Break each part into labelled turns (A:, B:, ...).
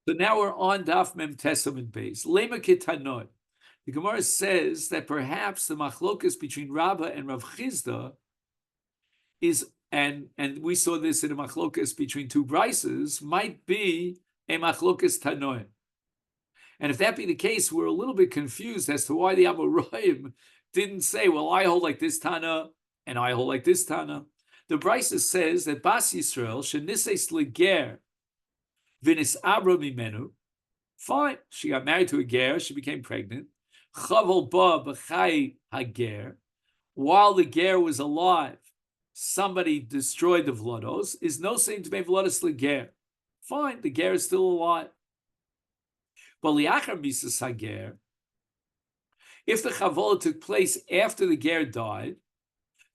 A: So now we're on Daf Mem Tesam and Beis. Lema Kitanoi. The Gemara says that perhaps the machlokas between Rabbah and Rav Chizda is, and we saw this in a machlokas between two brises, might be a machlokas Tanoi. And if that be the case, we're a little bit confused as to why the Amoraim didn't say, well, I hold like this Tana and I hold like this Tana. The brisa says that Bas Yisrael shenises leger v'nis abra mimenu. Fine, she got married to a ger, she became pregnant. Chavel ba b'chai hager. While the ger was alive, somebody destroyed the vlados. Is no saying to make vlados leger. Fine, the ger is still alive. But liachar misas hager, if the chavola took place after the ger died,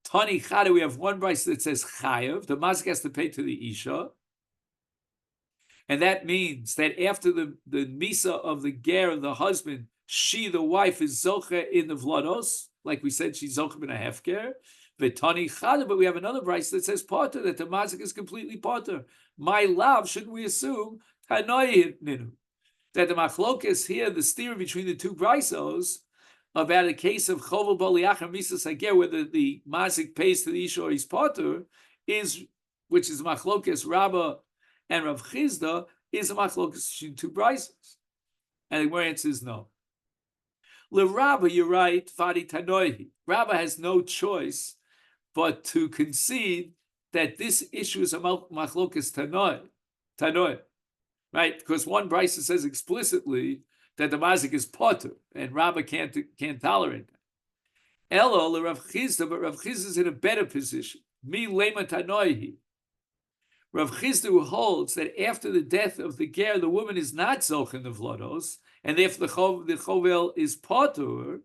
A: Tani Chada, we have one brisa that says chayav, the mazik has to pay to the isha, and that means that after the misa of the ger, the husband, she, the wife, is zocha in the vlados, like we said, she's zocha in a hefker. But Tani Chada, but we have another brisa that says potter, that the mazik is completely potter. My love, shouldn't we assume Tanoi ninu, that the machlokas here, the steer between the two brisos, about a case of chovel baliachar misas hager, whether the mazik pays to the isha or his potter, is, which is machlokas Rabbah and Rav Chizda, is a machlokas between two brises. And the Gemara answer is no. Le Rabbah, you're right, Vadi Tanoihi. Rabbah has no choice but to concede that this issue is a machlokas Tanoi. Right? Because one brisa says explicitly that the mazik is potter, and Rabbah can't tolerate that. Elo le Rav Chizda, but Rav Chizda is in a better position. Mi lema tanoihi. Rav Chizda, who holds that after the death of the ger, the woman is not zoch in the vlados, and therefore the chovel is potter.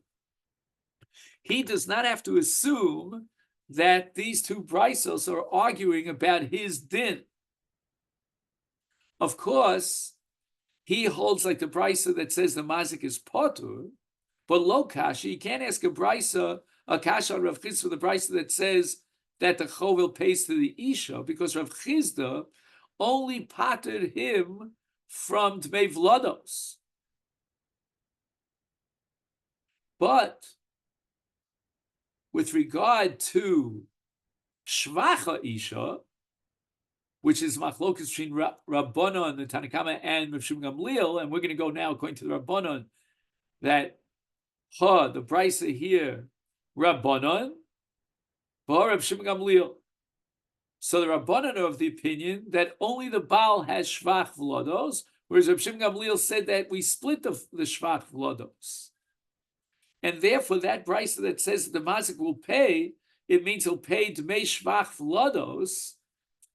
A: He does not have to assume that these two brisos are arguing about his din. Of course, he holds like the brisa that says the mazik is potur, but lo kasha, you can't ask a brisa, a kasha on Rav Chizda, for the brisa that says that the chovel pays to the isha, because Rav Chizda only pattered him from dmei vlados. But with regard to shvacha isha, which is machlokas between Rabbanon, the Tanna Kamma, and Rav Shimon Gamliel, and we're going to go now according to the Rabbanon, that the brisa here, Rabbanon, Rav Shimon Gamliel. So the Rabbanon are of the opinion that only the Baal has shvach v'lodos, whereas Rav Shimon Gamliel said that we split the shvach v'lodos. And therefore that brisa that says that the mazik will pay, it means he'll pay dmei shvach v'lodos,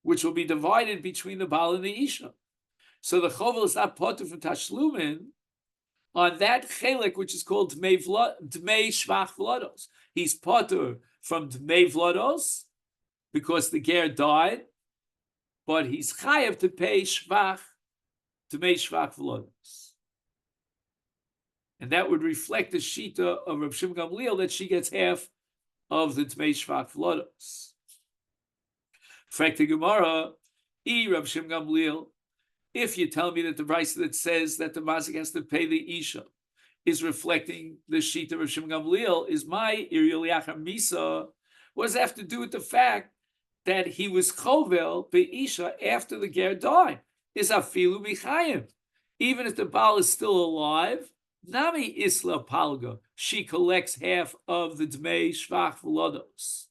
A: which will be divided between the Baal and the Isha. So the chovel is not potter from Tashlumin on that chelik, which is called Dmei Shvach Vlados. He's potter from Dmei Vlados because the ger died, but he's chayav to pay Shvach, Dmei Shvach Vlados. And that would reflect the shita of Rav Shimon Gamliel that she gets half of the Dmei Shvach Vlados. Frekta Gemara, Rav Shimon Gamliel, if you tell me that the brisa that says that the mazik has to pay the isha is reflecting the shita of Rav Shimon Gamliel, is my Iriel Yachar Misa, what does that have to do with the fact that he was chovel be'isha after the ger died? Is afilu bichayim. Even if the Baal is still alive, nami isla palga, she collects half of the dmei shvach v'lodos.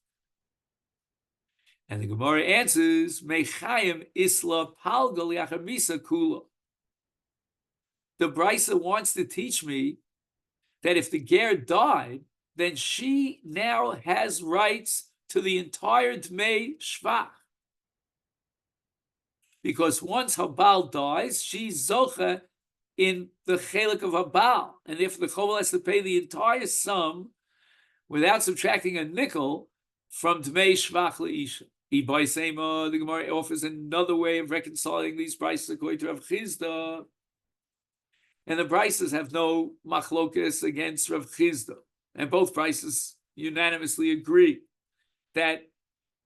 A: And the Gemara answers, Mechayim Isla Palga Liachar Misa Kula. The brisa wants to teach me that if the ger died, then she now has rights to the entire Dmei Shvach. Because once Habal dies, she's Zocha in the chelik of Habal. And therefore the Chovel has to pay the entire sum without subtracting a nickel from Dmei Shvach Leisha. The Gemara offers another way of reconciling these brises according to Rav Chizda. And the brises have no machlokas against Rav Chizda. And both brises unanimously agree that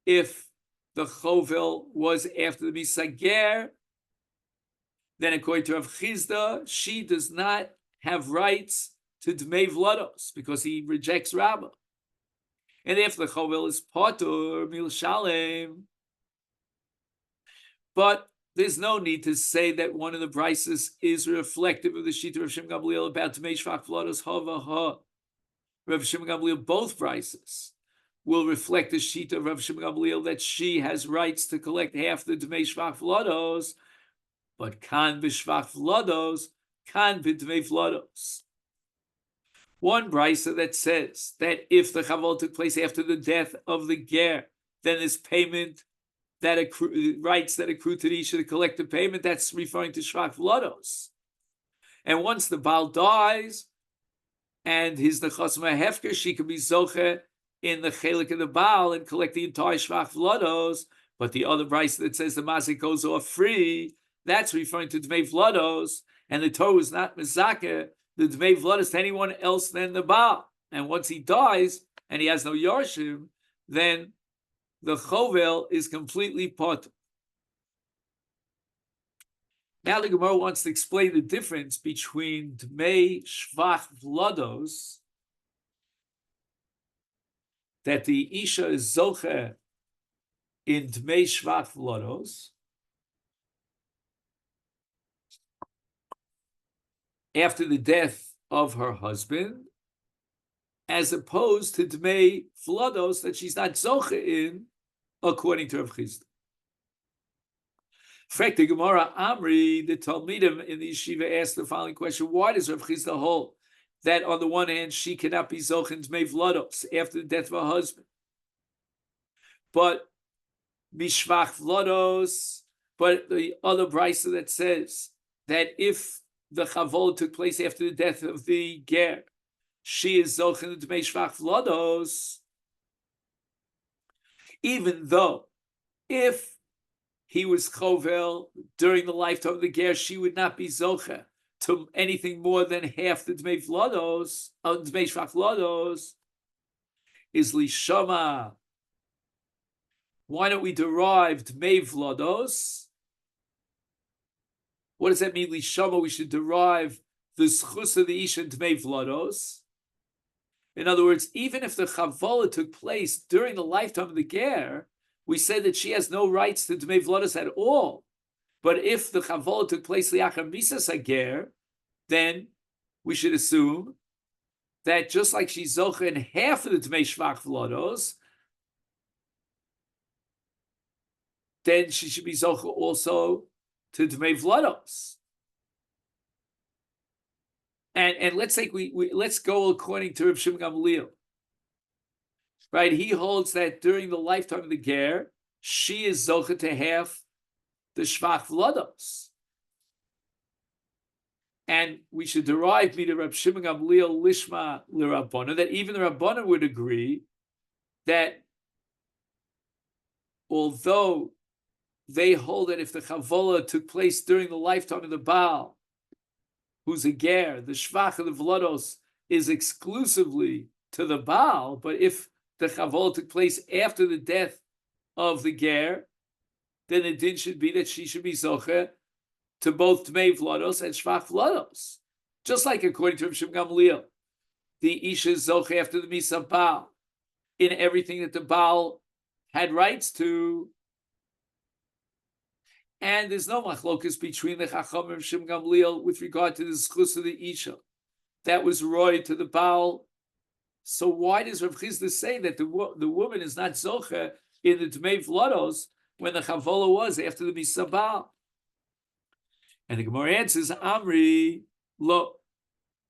A: if the chovel was after the misager, then according to Rav Chizda, she does not have rights to Dmei Vlados because he rejects Rabbah. And if the Chovel is Potur Mil Shalem, but there's no need to say that one of the brises is reflective of the Shita of Shem Gamliel about Dmei Shvach Vlados Hava Ha. Rav Shimon Gamliel, both brises will reflect the Shita of Rav Shimon Gamliel that she has rights to collect half the Dmei Shvach Vlados, but Kan B'Shvach Vlados, Kan B'Dmei Vlados. One brisa that says that if the Chavol took place after the death of the Ger, then this payment that rights that accrue to the Isha to collect the payment, that's referring to Shvach Vlados. And once the Baal dies, and his nechas mehefker, she can be zoche in the chelik of the Baal and collect the entire shvach vlados. But the other brisa that says the masechet goes off free, that's referring to dmei vlados, and the Torah is not mezakeh the dmei vlados to anyone else than the Baal. And once he dies and he has no yorshim, then the chovel is completely potter. Now the Gemara wants to explain the difference between Dmei Shvach Vlados, that the Isha is Zoche in Dmei Shvach Vlados, after the death of her husband, as opposed to Dmei Vlados that she's not Zoche in, according to Rav Chizda. Frek the Gemara Amri, the Talmidim in the yeshiva asked the following question: why does Rav Chizda hold that on the one hand she cannot be Zochen Dmei Vlados after the death of her husband, but Mishvach Vlados, but the other brisa that says that if the Chavol took place after the death of the Ger, she is Zochen Dmei Shvach Vlados, even though if he was chovel during the lifetime of the ger, she would not be zocha to anything more than half the dmei vlados, dmei shvach vlados, is lishama. Why don't we derive dmei vlados? What does that mean, lishama? We should derive the schus of the isha dmei vlados. In other words, even if the chavola took place during the lifetime of the ger, we said that she has no rights to Dmei Vlados at all. But if the Chavola took place liachar misas hager, then we should assume that just like she's zocha in half of the Dmei Shvach Vlados, then she should be zocha also to Dmei Vlados. And let's say let's go according to Rav Shimon Gamliel. Right, he holds that during the lifetime of the ger, she is zocha to half the shvach vlados, and we should derive me to Rab Shimon Gamliel lishma l'Rabbana that even the Rabbana would agree that although they hold that if the chavola took place during the lifetime of the Baal, who's a ger, the shvach of the vlados is exclusively to the Baal, but if the Chavol took place after the death of the Ger, then the din should be that she should be Zoche to both Dmei Vlados and Shvach Vlados. Just like according to Rav Shimon Gamliel, the Isha is Zoche after the Misa Baal in everything that the Baal had rights to. And there's no machlokas between the Chacham and Rav Shimon Gamliel with regard to the Zchus of the Isha. That was roy to the Baal. So why does Rav Chizda say that the woman is not zocha in the Dmei Vlados when the Chavola was after the Misa Baal? And the Gemara answers, Amri, lo,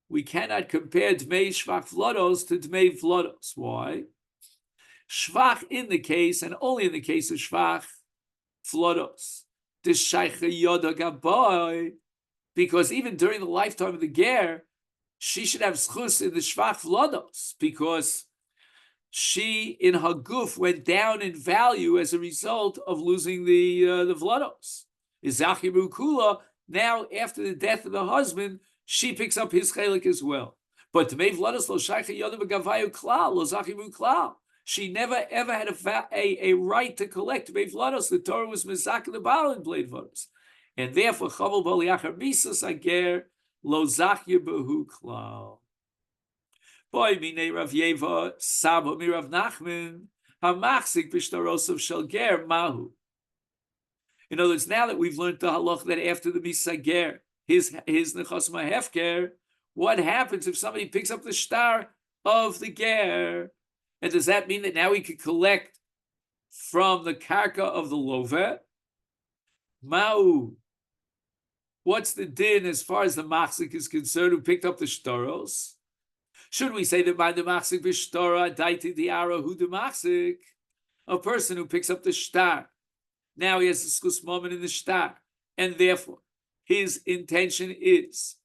A: we cannot compare Dmei Shvach Vlados to Dmei Vlados. Why? Shvach in the case, and only in the case of Shvach Vlados, the Shaycha Yoda Gaboy, because even during the lifetime of the Ger, she should have schus in the Shvach Vlados, because she, in her guf, went down in value as a result of losing the Vlados. Izachiru Kula, now after the death of the husband, she picks up his chelik as well. But Dmei Vlados lo shaycha yodim v'gavayu klal, lo zachiru klal. She never ever had a right to collect Dmei Vlados. The Torah was mezak the Baal in Blade Vlados. And therefore, chavel bo liachar misas ager lo zachye behu klal. Boy mine Rav Yeva sabo mi Rav Nachman hamachzik b'shtarosov shel ger mahu. In other words, now that we've learned the halach that after the misager, his nechosma hefker, what happens if somebody picks up the star of the ger? And does that mean that now he could collect from the karka of the love? Ma'u. What's the din as far as the machzik is concerned who picked up the shtaros? Should we say that by the machzik v'shtora daiti diara hu the machzik, a person who picks up the shtar, now he has a skus moment in the shtar, and therefore his intention is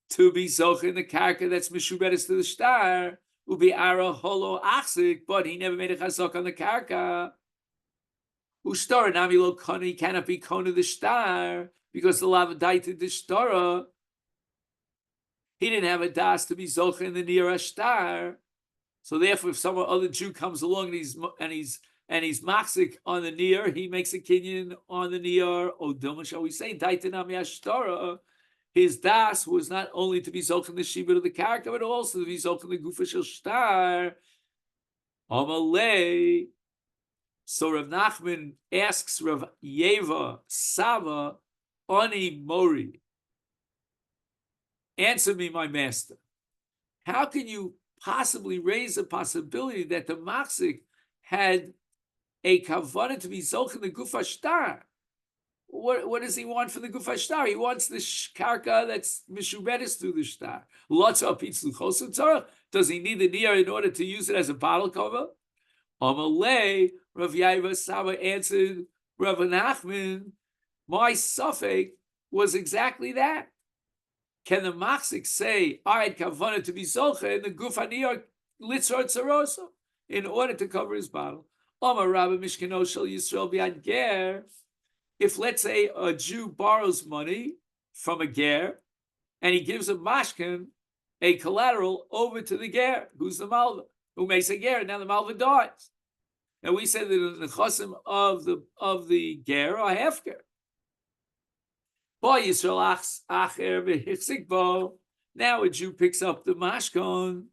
A: to be zoch in the karka that's mishuberes to the shtar, ubi ara holo achzik, but he never made a chazok on the karka. Ustar nami lo koni cannot be kona the shtar because the lava daiti the shtora. He didn't have a das to be zoch in the near shtar. So therefore, if some other Jew comes along and he's machzik on the near, he makes a kinyan on the near. Odoma, shall we say, daitinami ashtara. His das was not only to be zoch in the shibud of the karka, but also to be zoch in the gufa shel shtar. Amalei. So Rav Nachman asks Rav Yeva Sava Ani Mori. Answer me, my master. How can you possibly raise a possibility that the machzik had a kavanah to be zoch in the gufa shtar? What does he want for the gufa shtar? He wants the karka that's mishubedes through the shtar. Does he need the niyar in order to use it as a bottle cover? Amalei, Rav Yaiva Saba answered Rav Nachman, my suffix was exactly that. Can the machzik say, I had kavanah to be zocha in the gufaniyar litzor tzaroso in order to cover his bottle? Omar Rabbi Mishkano Shel Yisrael B'Yad Ger. If, let's say, a Jew borrows money from a ger and he gives a mashkin, a collateral, over to the ger, who's the malva, who makes a ger, now the malva dies. And we said that the nechosim of the ger are hefker. Now a Jew picks up the mashkon,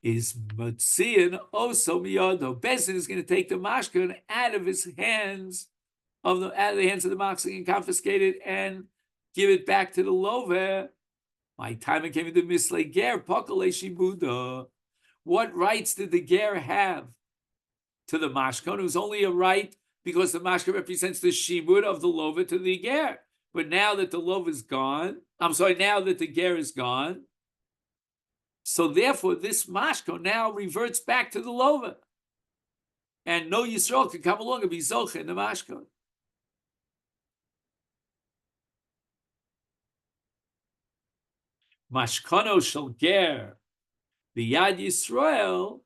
A: is matzian also miyado. Bezin is going to take the mashkon out of the hands of the machzik and confiscate it and give it back to the lover. My time it came into mislay ger pakale shibuda. What rights did the ger have to the mashkon? It was only a right because the mashka represents the shibud of the lova to the ger. But now that the lova is gone, now that the ger is gone, so therefore this mashka now reverts back to the lova. And no Yisrael can come along and be zoche in the mashka. Mashkano shel ger, the Yad Yisrael,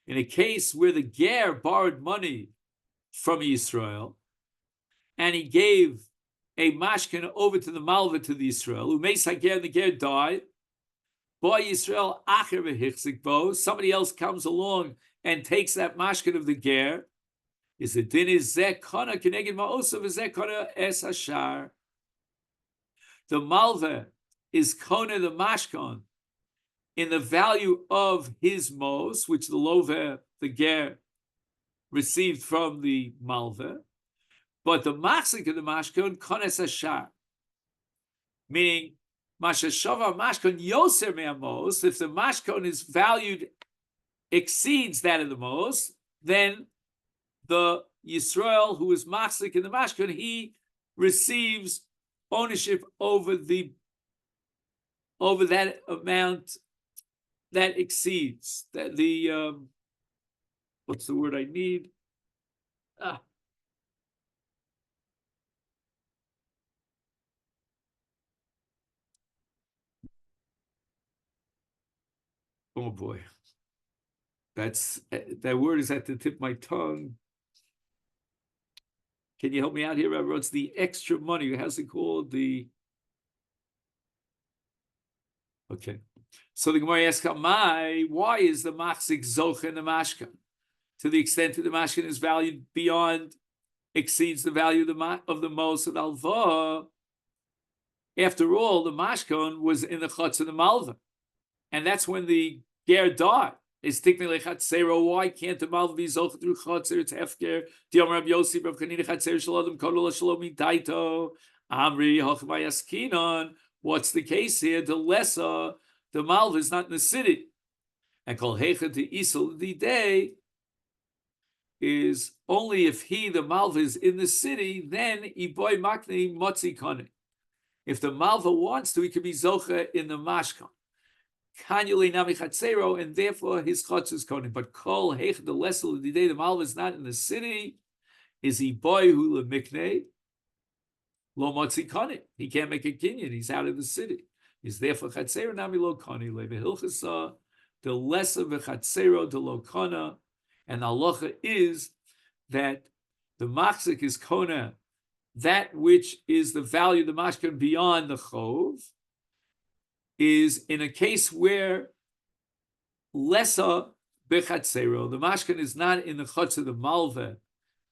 A: in a case where the ger borrowed money from Yisrael, and he gave a mashkin over to the malva to the Yisrael, who makes hager, the ger died. Boy Yisrael acher v'hichzik bo. Somebody else comes along and takes that mashkin of the ger. Is the din is zeh kana keneged ma'osav zeh kana es hashar. The malva is kona the mashkon in the value of his mos, which the lova, the ger, received from the malva, but the machzik of the mashkon kones hashar, meaning mashashava mashkon yoser me'amos. If the mashkon is valued exceeds that of the mos, then the Yisrael who is machzik in the mashkon, he receives ownership over that amount that exceeds that the what's the word I need? Oh boy, that word is at the tip of my tongue. Can you help me out here, Rabbi? It's the extra money. How's it called? Okay. So the Gemara asks, why is the machzik zoch in the mashkan? To the extent that the mashkan is valued beyond exceeds the value of the most of the alva. After all, the mashkon was in the chutz of the malva, and that's when the ger died. Is technically chatzero. Why can't the malva be zoch through chatzer? It's hefker. Diom Rab Yossi Rab Chanina chatzer shalom kodol shalomi daito amri hochvayaskinon. What's the case here? The lesser, the malva is not in the city, and kol hecha to isol the day is only if he, the malva, is in the city. Then iboy makni motzi kone. If the malva wants to, he could be zocha in the mashkan. Kanyuli nami chatzero, and therefore his chutz is konim. But kol heich the lesel of the day, the malva is not in the city. Is he boy hu lemikne lo motzi konim? He can't make a kinyan. He's out of the city. He's therefore chatzero nami lo koni levehilchasa the lesser v'chatzero de lo kona, and the halacha is that the machzik is kona that which is the value of the mashkan beyond the chov, is in a case where lesa bechatzero, the mashkan is not in the chutz of the malva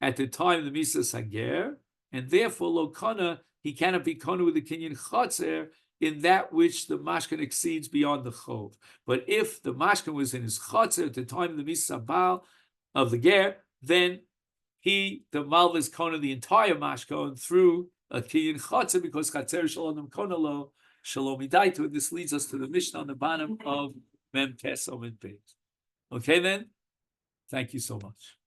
A: at the time of the misa sager, and therefore lo kana, he cannot be kana with the kinyan chatzer in that which the mashkan exceeds beyond the chov. But if the mashkan was in his chatzer at the time of the misa sabal of the ger, then he, the malva, is kona the entire mashkon through a kiyin chotzer, because chatzer shalom kona lo shalom idaitu. And this leads us to the Mishnah on the bottom of Mem Tes Omen Beis. Okay, then. Thank you so much.